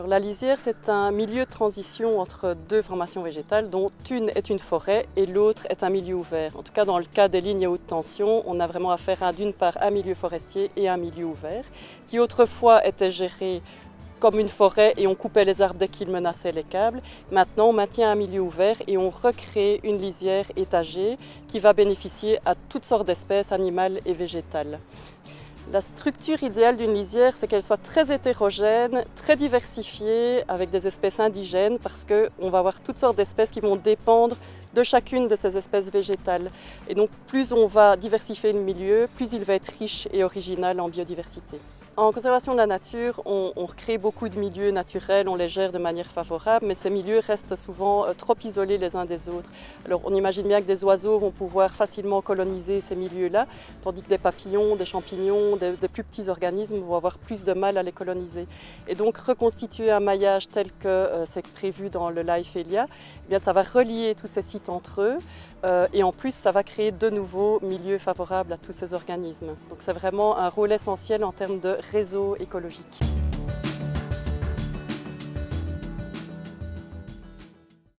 la lisière, c'est un milieu de transition entre deux formations végétales, dont une est une forêt et l'autre est un milieu ouvert. En tout cas, dans le cas des lignes à haute tension, on a vraiment affaire à d'une part un milieu forestier et un milieu ouvert, qui autrefois était géré comme une forêt et on coupait les arbres dès qu'ils menaçaient les câbles. Maintenant, on maintient un milieu ouvert et on recrée une lisière étagée qui va bénéficier à toutes sortes d'espèces animales et végétales. La structure idéale d'une lisière, c'est qu'elle soit très hétérogène, très diversifiée, avec des espèces indigènes, parce qu'on va avoir toutes sortes d'espèces qui vont dépendre de chacune de ces espèces végétales. Et donc, plus on va diversifier le milieu, plus il va être riche et original en biodiversité. En conservation de la nature, on recrée beaucoup de milieux naturels, on les gère de manière favorable, mais ces milieux restent souvent trop isolés les uns des autres. Alors on imagine bien que des oiseaux vont pouvoir facilement coloniser ces milieux-là, tandis que des papillons, des champignons, des plus petits organismes vont avoir plus de mal à les coloniser. Et donc reconstituer un maillage tel que c'est prévu dans le LIFE-ELIA, eh bien, ça va relier tous ces sites entre eux. Et en plus, ça va créer de nouveaux milieux favorables à tous ces organismes. Donc c'est vraiment un rôle essentiel en termes de réseau écologique.